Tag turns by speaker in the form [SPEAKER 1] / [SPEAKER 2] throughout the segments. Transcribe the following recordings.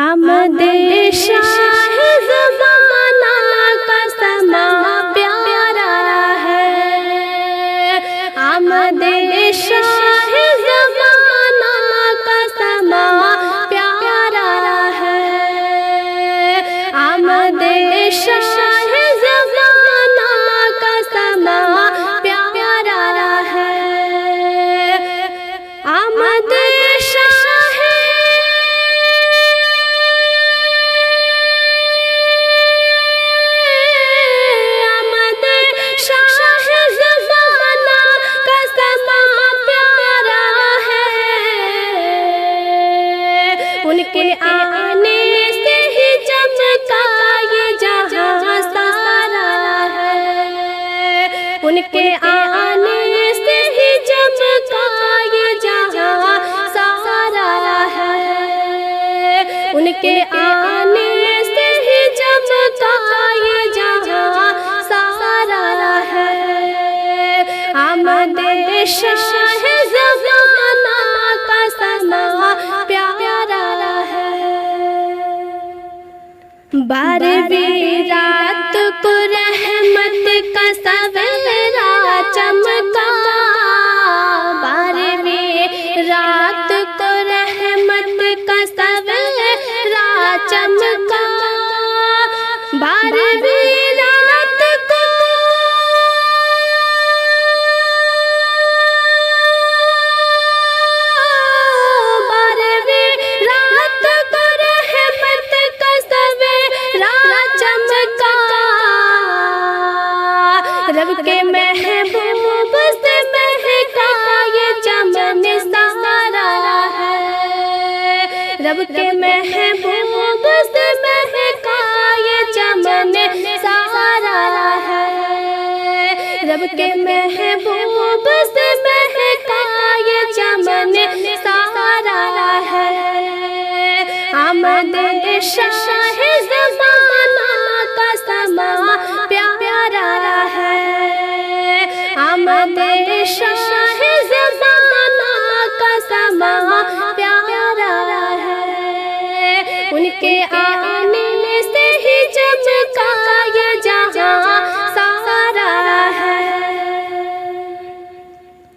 [SPEAKER 1] आमदे शाह ज़माना का समा प्यारा है। आमदे शाह ज़माना का समा प्यारा है। आमदे शाह ज़माना का समा प्यारा है। आमदे उनके आने से ही चमका ये जहां सारा है। उनके आने से ही चमका ये जहां सारा है। उनके आने से ही चमका ये जहां सारा है। आमदे शाह ज़माना का समा प्यारा है। 12वीं रात को रहमत का सवेरा चमका। 12वीं रात को रहमत का सवेरा चमका। 12वीं रात को 12वीं रात को रहमत का सवेरा चमका। रब के महबूब से महका ये चमन सारा है। रब के महबूब से महका ये चमन सारा है। रब के महबूब से महका ये चमन सारा है। आमदे शाह ज़माना का समा प्यारा है। आमदे शाह ज़माना का समा प्यारा है। उनके आने से ही चमका ये जहां सारा है।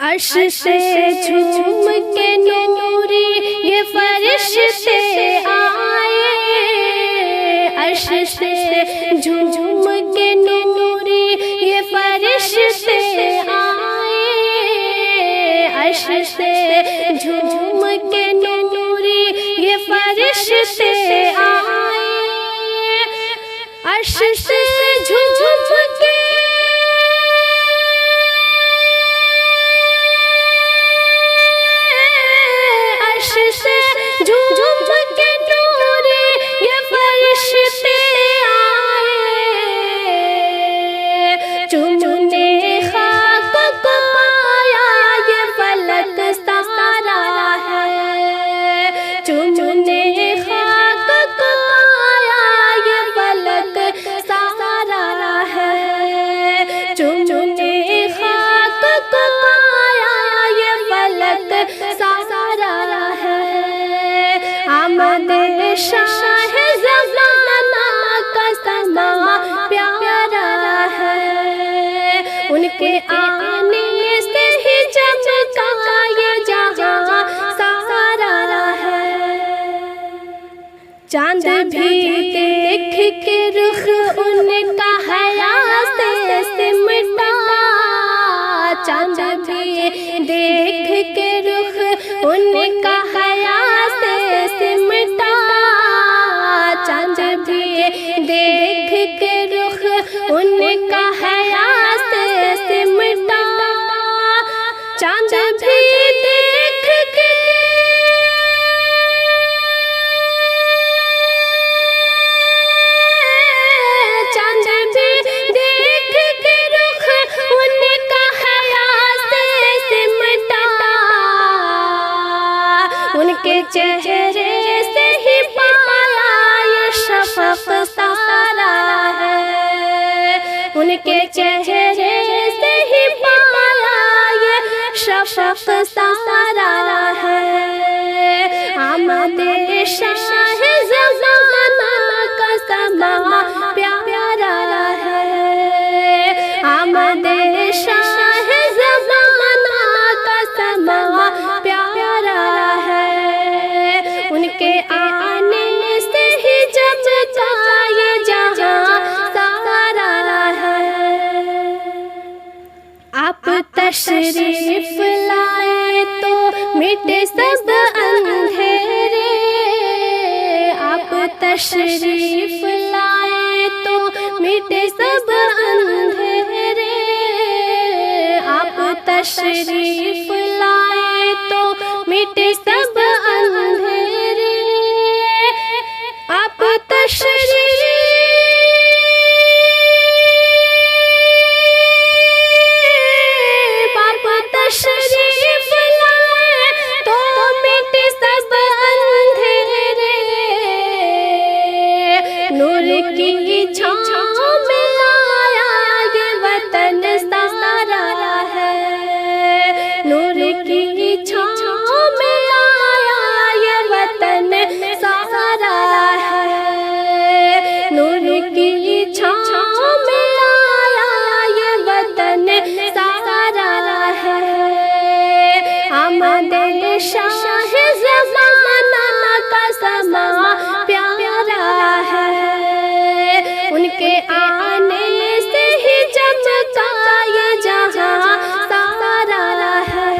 [SPEAKER 1] अर्श से झूम के नूरी ये फरिश्ते आए। अर्श से झूम के नूरी ये फरिश्ते आए। अर्श से झूम के नूरी ये फरिश्ते आए। अर्श से झूम के झूम के नूरी ये फरिश्ते आए। चुमने खाक को पाया ये फलक सारा है। चुमने खाक को पाया ये फलक सारा है। चुमने खाक को पाया ये फलक सारा है। आमदे शाह ज़माना का समा प्यारा है। उनके आने से ही चमका ये जहां सारा है। चांद भी देख के रुख उनका हया से सिमटा। चांद भी देख के रुख उनका हया से सिमटा। चांद भी देख के रुख उनका हया से सिमटा। चांद भी देख के चांद भी देख के रुख उनका हया से सिमटा। उनके चेहरे से ही पाया ये शफ़क़ सारा है। उनके चेहरे से ही पाया ये शफ़क़ सारा है। आमदे शाह चमका ये जहां सारा है। आप तशरीफ लाए तो मिटे सब अंधेरे, आप तशरीफ लाए तो मिटे सब अंधेरे, आप तशरीफ लाए तो मिटे सब अंधेरे, आप तशरीफ लाए तो मिटे सब अंधेरे, नूर की छाँव में आया ये वतन सारा है, नूर की छाँव में आया ये वतन सारा है, नूर की छाँव में आया ये वतन सारा है। आमदे शाह ज़माना का समा प्यारा है, उनके आने से ही चमका ये जहां सारा है।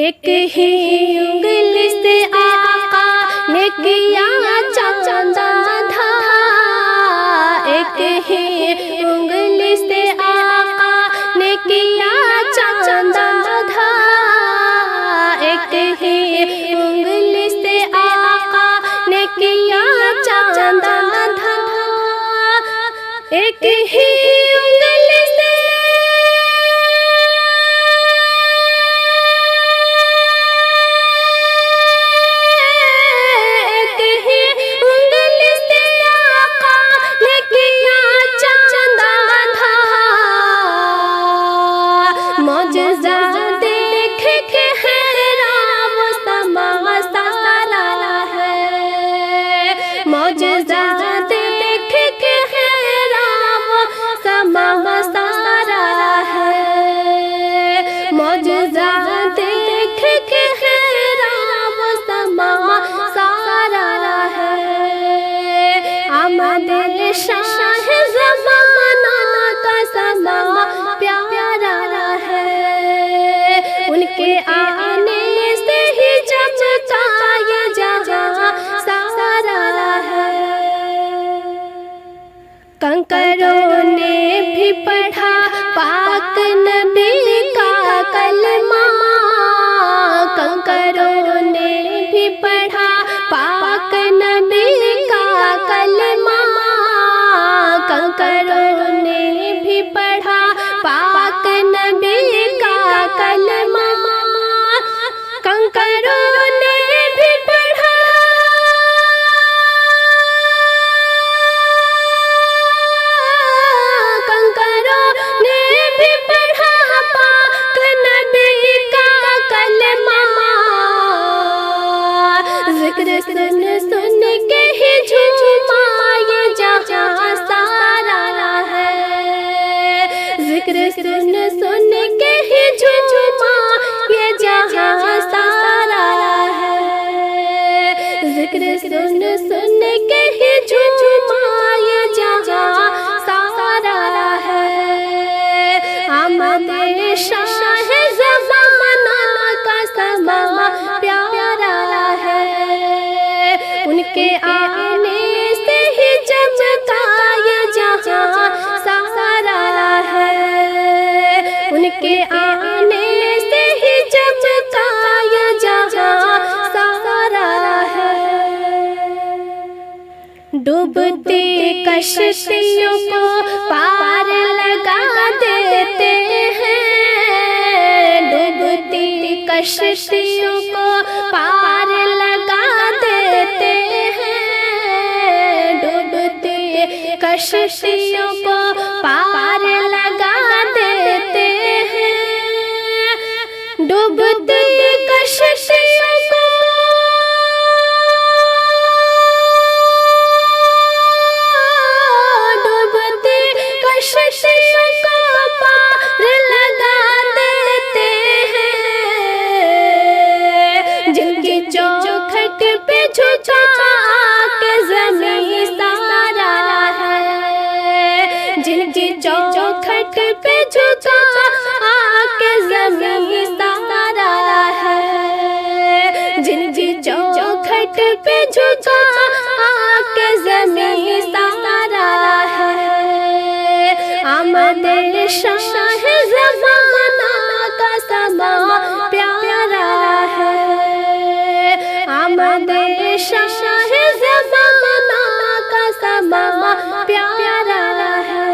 [SPEAKER 1] एक ही उंगली से आका ने किया चांदा था, एक ही उंगली से आका ने किया चांदा था, एक ही उंगली से आका ने किया चांदा था, एक ही उंगली से शाह ज़माना का समा प्यारा है, उनके आने से ही चमका ये जहां सारा है। कंकरों ने भी पढ़ा पाक नबी का कलमा, कंकरों ने भी पढ़ा पाक नबी का कलमा, कंकरों ने भी पढ़ा पाक नबी का कलमा, कंकरों ने भी पढ़ा पाक नबी का कलमा। जिक्र सुन सुन के ही झूमा ये जहां सारा है, जिक्र सुन सुन के ही झूमा ये जहां सारा है, जिक्र सुन सुन के ही झूमा ये जहां सारा है। आमदे शाह ज़माना का समा प्यारा है, उनके आने से ही चमका ये जहां सारा है, उनके आने से ही चमका ये जहां सारा है। डूबती कश्तियों को पार लगा देते हैं, डूबती कश्तियों को पार लगा देते हैं, डूबती कश्तियों को पार लगा देते हैं, डूबती कश्तियों को पार लगा देते हैं, जिनकी चौखट पे झुका घाट पे झुका आके ज़मीं सारा है। आमद शाह ज़माना का समा प्यारा है। आमद शाह ज़माना का समा प्यारा है।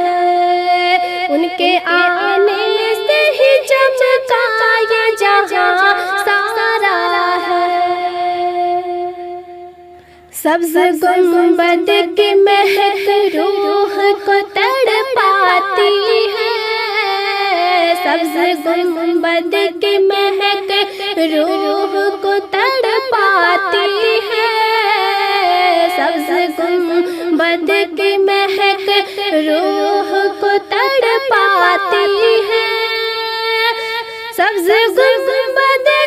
[SPEAKER 1] उनके आने से ही चमका ये जहां सारा है। सब्ज़ गुंबद की महक रूह को तड़पाती है। सब्ज़ गुंबद की महक रूह को तड़पाती है। सब्ज़ गुंबद की महक रूह को तड़पाती है। सब्ज़ गुंबद की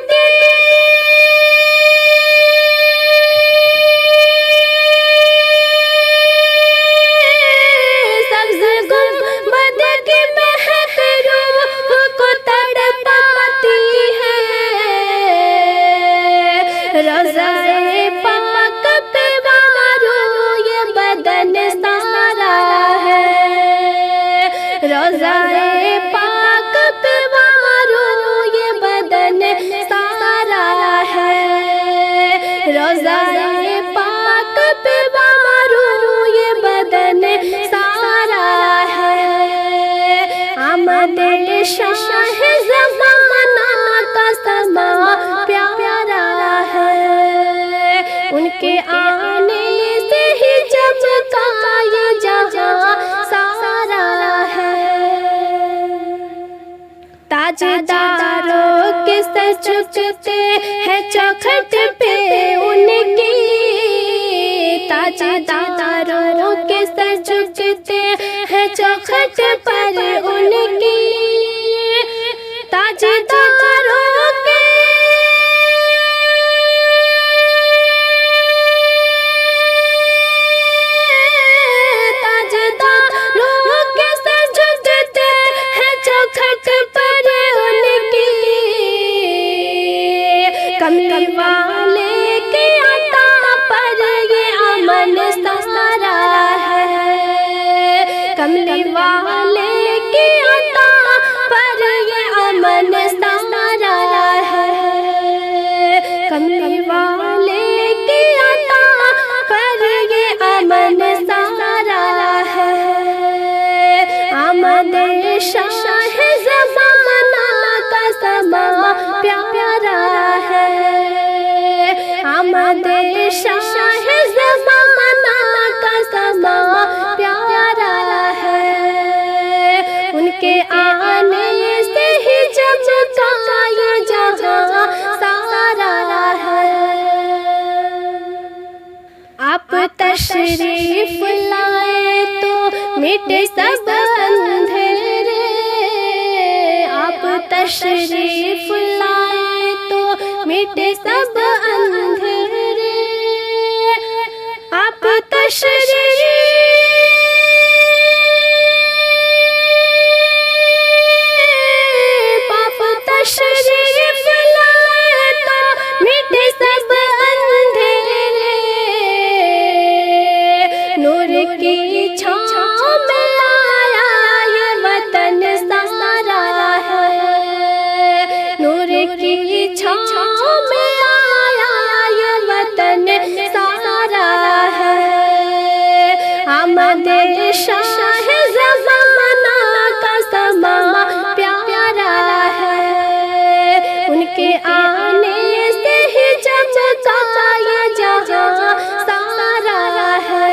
[SPEAKER 1] रोज़ाए पाक पे वारो ये बदन सारा है। रोज़ाए पाक पे वारो ये बदन सारा है। रोज़ाए पाक पे वारो ये बदन सारा है। आमद शाह ज़माना का समा प्यारा है। उनके आने से ही चमका ये जहां सारा है। ताजदारों के सर झुकते हैं चौखट पे उनकी। ताजदारों के सर झुकते हैं चौखट पर उनकी। ताजदारों के कमली वाले के अता पर ये अमन सारा है। कमली वाले के अता पर ये अमन सारा है। कमली वाले के अता पर ये अमन सारा है। आमद शाह ज़माना का समा प्यारा है। आमद शाह ज़माना का समा प्यारा है। उनके आने से ही चमका ये जहां सारा है। आप तशरीफ लाए तो मिटे सब अंधेरे। आप तशरीफ लाए तो मिटे सब अंधेरे। आप तशरीफ लाए तो मिटे सब अंधेरे। नूर की छाँव में आया ये वतन सारा है। नूर की छाँव में आया ये वतन सारा है। आमद शाह ज़माना का समा प्यारा है। उनके आने से ही चमका ये जहां सारा है।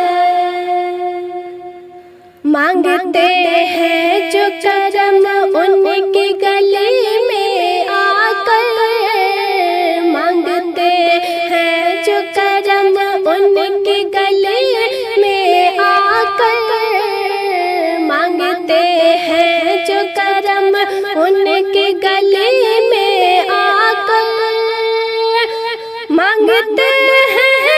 [SPEAKER 1] मांगते हैं जो करम उनकी गली में आकर। मांगते हैं जो करम उनकी गली में आकर। मांगते हैं जो करम उनकी गली में आकर। मांगते हैं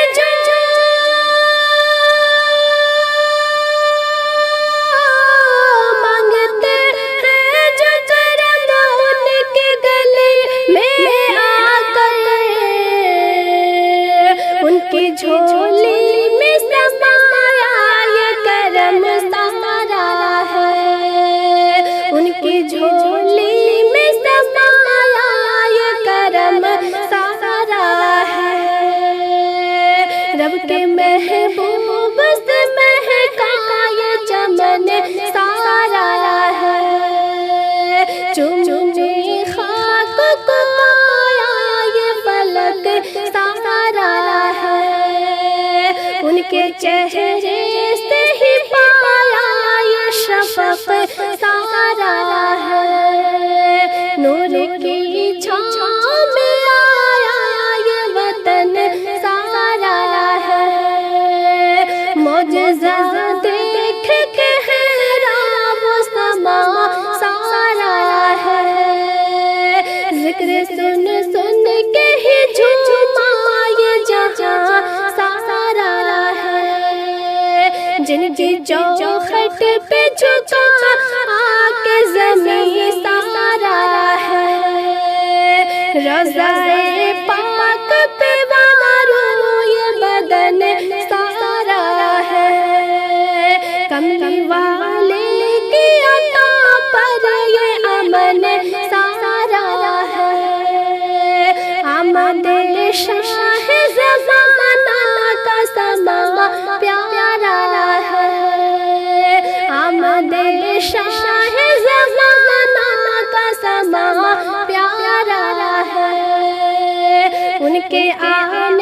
[SPEAKER 1] जो करम उनकी गली में आकर। उनकी झोली में समाया ये करम सारा है, उनकी झोली में समाया ये करम सारा है। रब के महबूब से महका ये चमन सारा है, चुमे खाक को आया ये फलक सारा है, उनके चेहरे से ही पाया ये शफक सारा है। नूर की छाँव में आया ये वतन सारा है, मौजज़ा देख के हैरान वो समा सारा है। जिक्र सुन सुन के ही झूमा ये जहाँ सारा है, जिनकी चौखट पे झुका आके ज़मीं सारा है। रोज़ाए पाक पे वारू ये बदन सारा है, कमली वाले की अता पर ये अमन सारा है। आमद शाह ज़माना का समा प्यारा है, आमद शाह ज़माना का समा प्यारा है। उनके आने